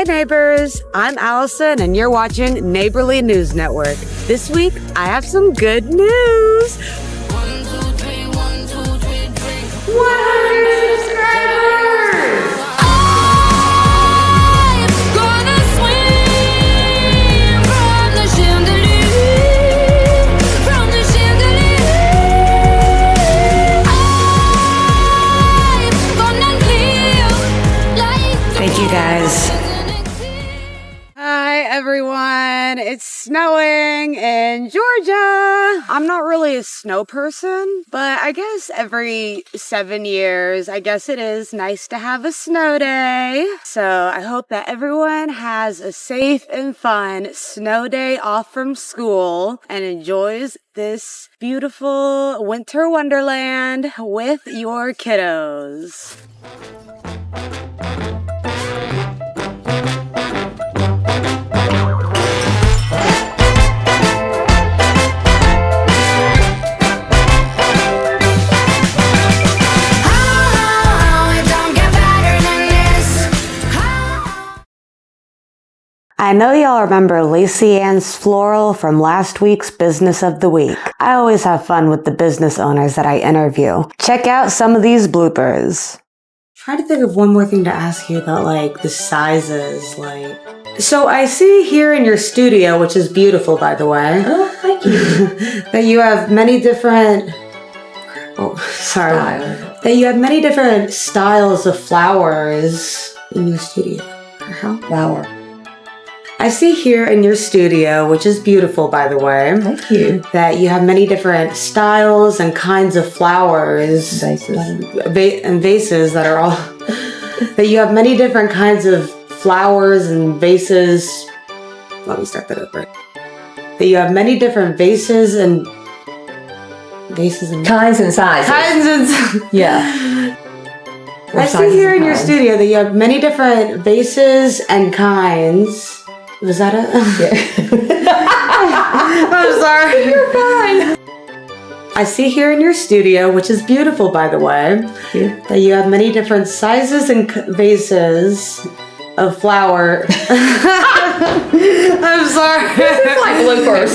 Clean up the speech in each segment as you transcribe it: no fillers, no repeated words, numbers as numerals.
neighbors, I'm Allison and you're watching Neighborly News Network. This week, I have some good news. 100 subscribers! I'm gonna swing from the chandelier, from the chandelier. I'm gonna live like Thank you, guys. Hi, everyone. It's snowing in Georgia. I'm not really a snow person, but I guess every 7 years, I guess it is nice to have a snow day. So I hope that everyone has a safe and fun snow day off from school and enjoys this beautiful winter wonderland with your kiddos. I know y'all remember Lacey Ann's Floral from last week's Business of the Week. I always have fun with the business owners that I interview. Check out some of these bloopers. Trying to think of one more thing to ask you about, like, the sizes, like... So I see here in your studio, which is beautiful, by the way. Oh, thank you. that you have many different... Oh, sorry. That you have many different styles of flowers in your studio. How? Flower. I see here in your studio, which is beautiful, by the way. Thank you. That you have many different styles and kinds of flowers. Vases. And vases that are all... that you have many different kinds of flowers and vases. Let me start that over. That you have many different vases and... Kinds and sizes. Yeah. I see here in your studio that you have many different vases and kinds. Was that it? Yeah. I'm sorry. You're fine. I see here in your studio, which is beautiful, by the way, that you have many different sizes and vases of flower. I'm sorry. This is like bloopers.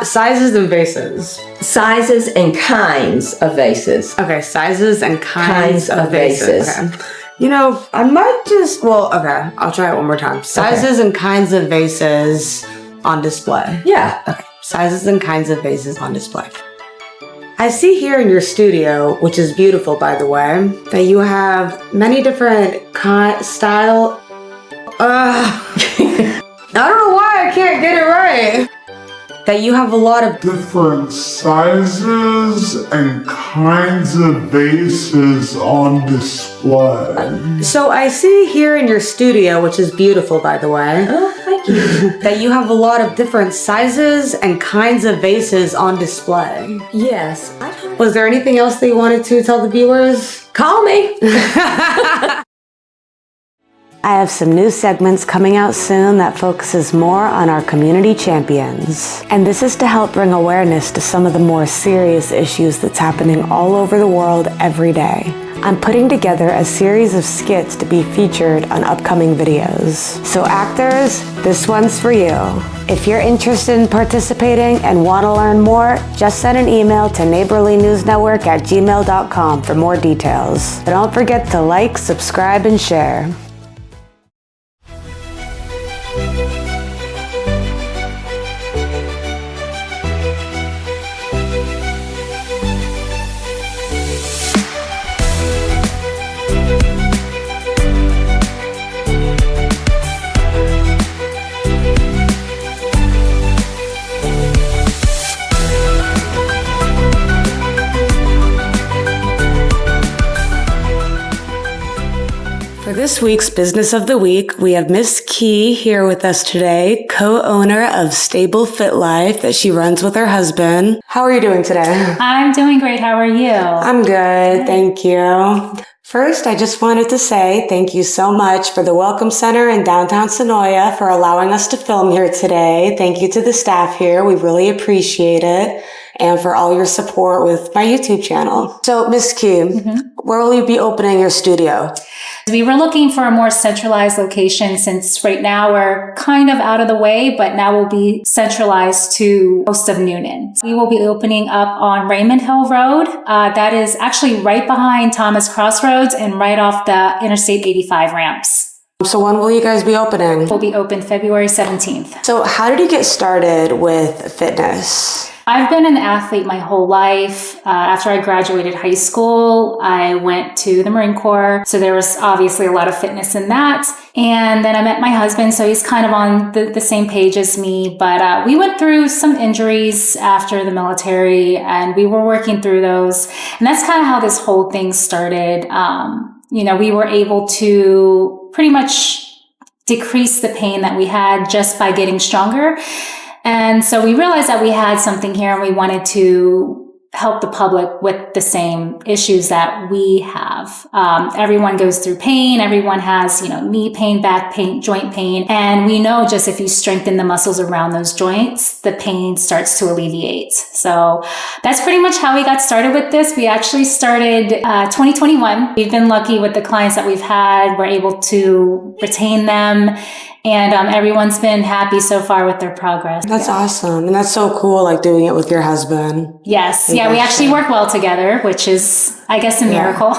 Sizes and vases. Sizes and kinds of vases. Okay, sizes and kinds of vases. Okay. You know, I might just, okay, I'll try it one more time. Sizes and kinds of vases on display. Yeah. Okay, sizes and kinds of vases on display. I see here in your studio, which is beautiful, by the way, that you have many different style. I don't know why I can't get it right. That you have a lot of different sizes and kinds of vases on display. So I see here in your studio, which is beautiful, by the way. Oh, thank you. That you have a lot of different sizes and kinds of vases on display. Yes. Was there anything else that you wanted to tell the viewers? Call me. I have some new segments coming out soon that focuses more on our community champions. And this is to help bring awareness to some of the more serious issues that's happening all over the world every day. I'm putting together a series of skits to be featured on upcoming videos. So actors, this one's for you. If you're interested in participating and want to learn more, just send an email to neighborlynewsnetwork@gmail.com for more details. But don't forget to like, subscribe, and share. For this week's Business of the Week, we have Miss Key here with us today, co-owner of Stable Fit Life that she runs with her husband. How are you doing today? I'm doing great. How are you? I'm good, thank you. First, I just wanted to say thank you so much for the Welcome Center in downtown Sonoya for allowing us to film here today. Thank you to the staff here. We really appreciate it. And for all your support with my YouTube channel. So, Miss Key, where will you be opening your studio? We were looking for a more centralized location since right now we're kind of out of the way, but now we'll be centralized to most of Noonan. We will be opening up on Raymond Hill Road. That is actually right behind Thomas Crossroads and right off the Interstate 85 ramps. So when will you guys be opening? We'll be open February 17th. So how did you get started with fitness? I've been an athlete my whole life. After I graduated high school, I went to the Marine Corps. So there was obviously a lot of fitness in that. And then I met my husband, so he's kind of on the same page as me. But we went through some injuries after the military, and we were working through those. And that's kind of how this whole thing started. We were able to pretty much decrease the pain that we had just by getting stronger. And so we realized that we had something here and we wanted to help the public with the same issues that we have. Everyone goes through pain. Everyone has, knee pain, back pain, joint pain. And we know just if you strengthen the muscles around those joints, the pain starts to alleviate. So that's pretty much how we got started with this. We actually started 2021. We've been lucky with the clients that we've had. We're able to retain them. And everyone's been happy so far with their progress. That's awesome. And that's so cool, like doing it with your husband. Yes. Yeah, we actually work well together, which is, I guess, a miracle.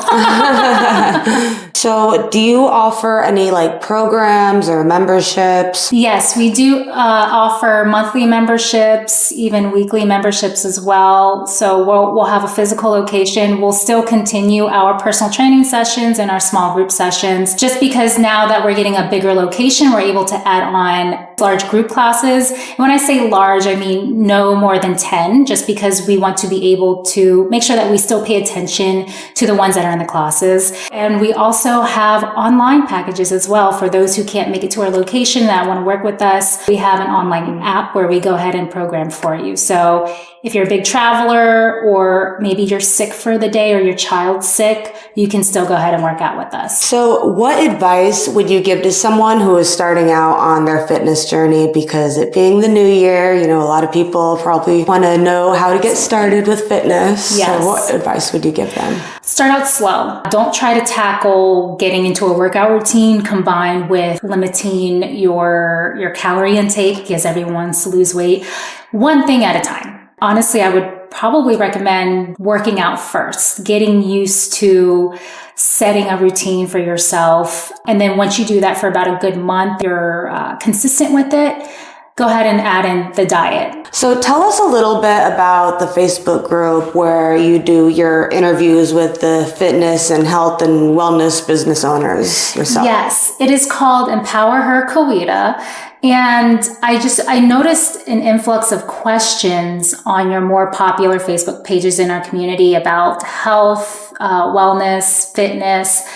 So do you offer any programs or memberships? Yes, we do offer monthly memberships, even weekly memberships as well. So we'll have a physical location. We'll still continue our personal training sessions and our small group sessions. Just because now that we're getting a bigger location, we're able to add on large group classes. And when I say large, I mean no more than 10, just because we want to be able to make sure that we still pay attention to the ones that are in the classes. And we also have online packages as well for those who can't make it to our location that want to work with us. We have an online app where we go ahead and program for you. So if you're a big traveler or maybe you're sick for the day or your child's sick, you can still go ahead and work out with us. So what advice would you give to someone who is starting out on their fitness journey? Because it being the new year, a lot of people probably want to know how to get started with fitness. Yes. So what advice would you give them? Start out slow. Don't try to tackle getting into a workout routine combined with limiting your calorie intake, because everyone wants to lose weight. One thing at a time. Honestly, I would probably recommend working out first, getting used to setting a routine for yourself. And then once you do that for about a good month, you're consistent with it, go ahead and add in the diet. So tell us a little bit about the Facebook group where you do your interviews with the fitness and health and wellness business owners yourself. Yes, it is called Empower Her Coweta. And I noticed an influx of questions on your more popular Facebook pages in our community about health, wellness, fitness.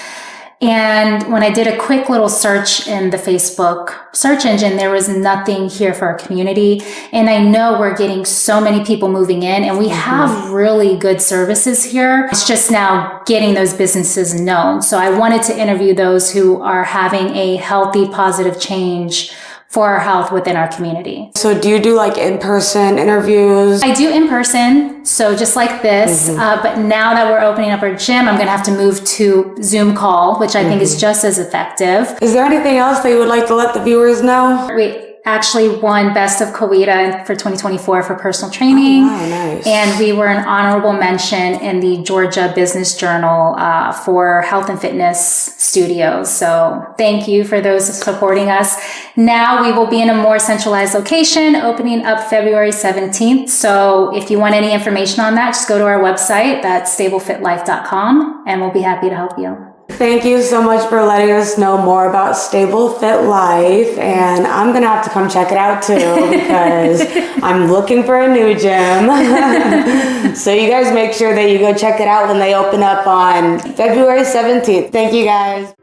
And when I did a quick little search in the Facebook search engine, there was nothing here for our community. And I know we're getting so many people moving in and we have really good services here. It's just now getting those businesses known. So I wanted to interview those who are having a healthy, positive change for our health within our community. So do you do in-person interviews? I do in person, so just like this, but now that we're opening up our gym, I'm gonna have to move to Zoom call, which I think is just as effective. Is there anything else that you would like to let the viewers know? We actually won Best of Coweta for 2024 for personal training. Oh, wow, nice. And we were an honorable mention in the Georgia Business Journal for health and fitness studios. So thank you for those supporting us. Now we will be in a more centralized location, opening up February 17th. So if you want any information on that, just go to our website, that's stablefitlife.com, and we'll be happy to help you. Thank you so much for letting us know more about Stable Fit Life, and I'm gonna have to come check it out too because I'm looking for a new gym. So you guys make sure that you go check it out when they open up on February 17th. Thank you guys.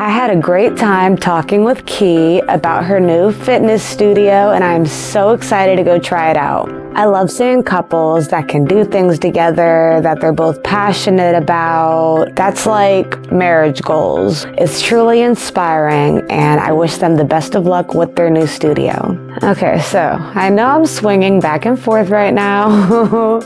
I had a great time talking with Key about her new fitness studio, and I'm so excited to go try it out. I love seeing couples that can do things together, that they're both passionate about. That's like marriage goals. It's truly inspiring, and I wish them the best of luck with their new studio. Okay, so I know I'm swinging back and forth right now.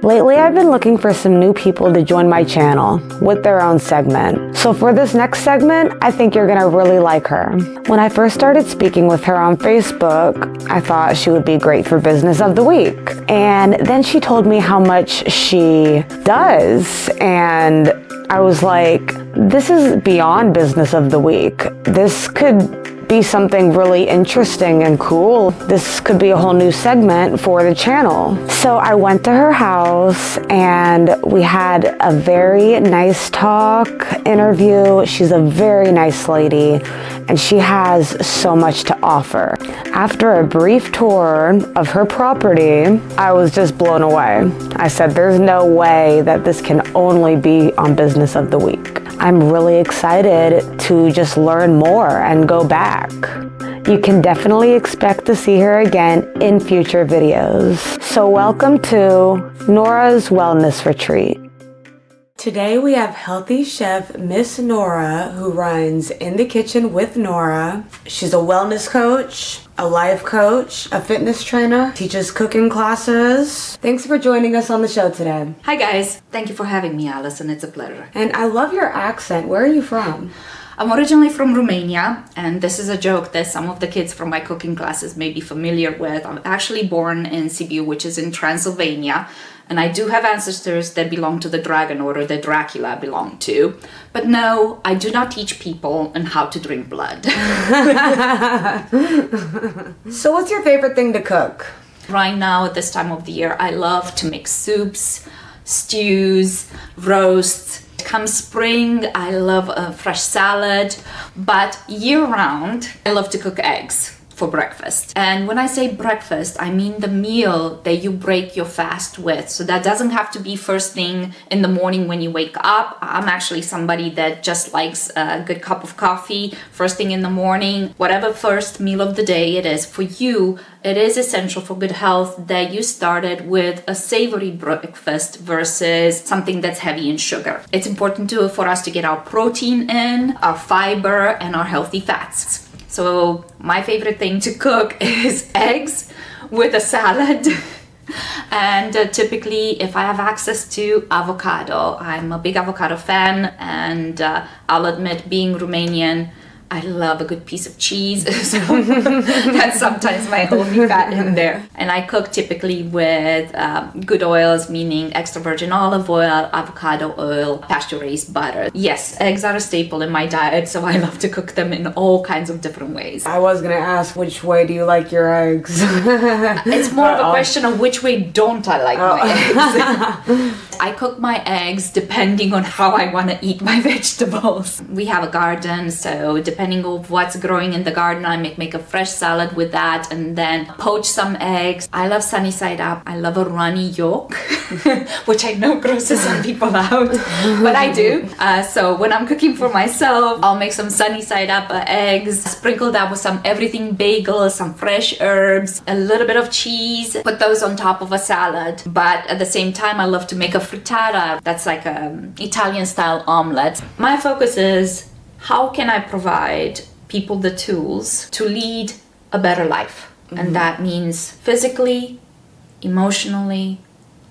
Lately, I've been looking for some new people to join my channel with their own segment. So for this next segment, I think you're gonna really like her. When I first started speaking with her on Facebook, I thought she would be great for Business of the Week. And then she told me how much she does, and I was like, this is beyond Business of the Week. This could be something really interesting and cool. This could be a whole new segment for the channel. So I went to her house and we had a very nice talk interview. She's a very nice lady and she has so much to offer. After a brief tour of her property, I was just blown away. I said, there's no way that this can only be on Business of the Week. I'm really excited to just learn more and go back. You can definitely expect to see her again in future videos. So welcome to Nora's Wellness Retreat. Today we have healthy chef Miss Nora, who runs In the Kitchen with Nora. She's a wellness coach, a life coach, a fitness trainer, teaches cooking classes. Thanks for joining us on the show today. Hi guys, thank you for having me, Alison. It's a pleasure. And I love your accent. Where are you from? I'm originally from Romania, and this is a joke that some of the kids from my cooking classes may be familiar with. I'm actually born in Sibiu, which is in Transylvania, and I do have ancestors that belong to the dragon order that Dracula belonged to. But no, I do not teach people on how to drink blood. So what's your favorite thing to cook? Right now, at this time of the year, I love to make soups, stews, roasts. Come spring, I love a fresh salad, but year-round, I love to cook eggs for breakfast. And when I say breakfast, I mean the meal that you break your fast with. So that doesn't have to be first thing in the morning when you wake up. I'm actually somebody that just likes a good cup of coffee first thing in the morning. Whatever first meal of the day it is for you, it is essential for good health that you started with a savory breakfast versus something that's heavy in sugar. It's important for us to get our protein in, our fiber, and our healthy fats. So my favorite thing to cook is eggs with a salad. And typically, if I have access to avocado, I'm a big avocado fan, and I'll admit, being Romanian, I love a good piece of cheese, so that's sometimes my only fat in there. And I cook typically with good oils, meaning extra virgin olive oil, avocado oil, pasture-raised butter. Yes, eggs are a staple in my diet, so I love to cook them in all kinds of different ways. I was gonna ask, which way do you like your eggs? It's more of a question of which way don't I like my eggs. I cook my eggs depending on how I want to eat my vegetables. We have a garden, so depending on what's growing in the garden, I make a fresh salad with that and then poach some eggs. I love sunny side up. I love a runny yolk, which I know grosses some people out, but I do. So when I'm cooking for myself, I'll make some sunny side up eggs, sprinkle that with some everything bagel, some fresh herbs, a little bit of cheese, put those on top of a salad. But at the same time, I love to make a frittata. That's like an Italian style omelet. My focus is, how can I provide people the tools to lead a better life? Mm-hmm. And that means physically, emotionally,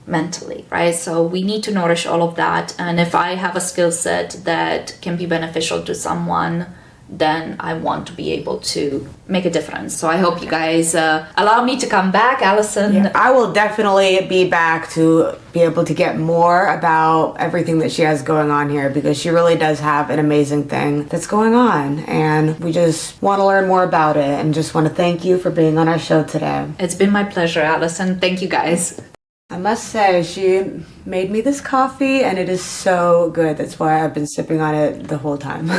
mentally, right? So we need to nourish all of that. And if I have a skill set that can be beneficial to someone, then I want to be able to make a difference. So I hope you guys allow me to come back, Alison. Yeah, I will definitely be back to be able to get more about everything that she has going on here, because she really does have an amazing thing that's going on, and we just want to learn more about it and just want to thank you for being on our show today. It's been my pleasure, Alison. Thank you guys. I must say, she made me this coffee and it is so good. That's why I've been sipping on it the whole time.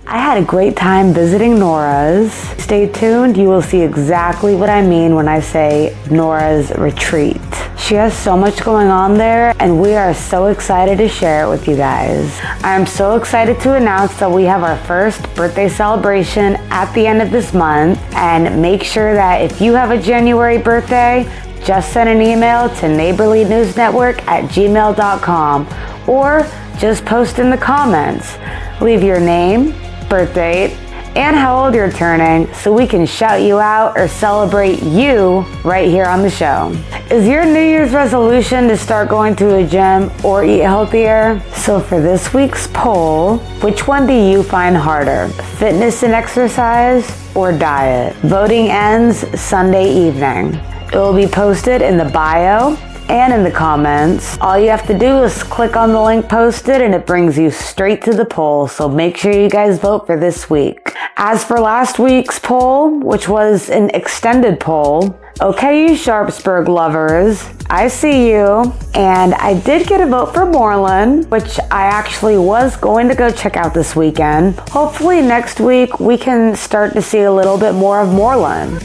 I had a great time visiting Nora's. Stay tuned, you will see exactly what I mean when I say Nora's Retreat. She has so much going on there, and we are so excited to share it with you guys. I am so excited to announce that we have our first birthday celebration at the end of this month, and make sure that if you have a January birthday, just send an email to neighborlynewsnetwork@gmail.com, or just post in the comments. Leave your name, birth date, and how old you're turning so we can shout you out or celebrate you right here on the show. Is your New Year's resolution to start going to a gym or eat healthier? So for this week's poll, which one do you find harder? Fitness and exercise or diet? Voting ends Sunday evening. It will be posted in the bio and in the comments. All you have to do is click on the link posted and it brings you straight to the poll. So make sure you guys vote for this week. As for last week's poll, which was an extended poll, okay, you Sharpsburg lovers, I see you. And I did get a vote for Moreland, which I actually was going to go check out this weekend. Hopefully next week we can start to see a little bit more of Moreland.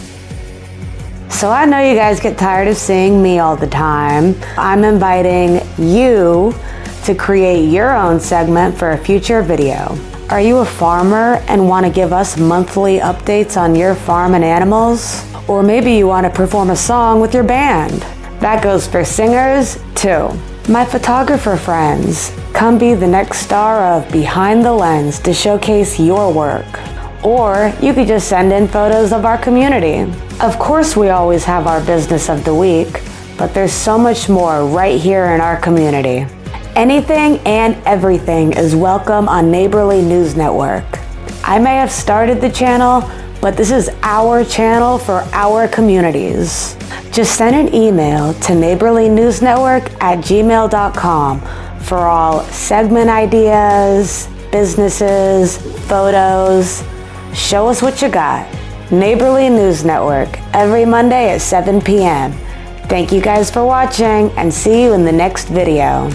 So I know you guys get tired of seeing me all the time. I'm inviting you to create your own segment for a future video. Are you a farmer and want to give us monthly updates on your farm and animals? Or maybe you want to perform a song with your band. That goes for singers too. My photographer friends, come be the next star of Behind the Lens to showcase your work. Or you could just send in photos of our community. Of course, we always have our business of the week, but there's so much more right here in our community. Anything and everything is welcome on Neighborly News Network. I may have started the channel, but this is our channel for our communities. Just send an email to neighborlynewsnetwork@gmail.com for all segment ideas, businesses, photos. Show us what you got. Neighborly News Network, every Monday at 7 p.m. Thank you guys for watching and see you in the next video.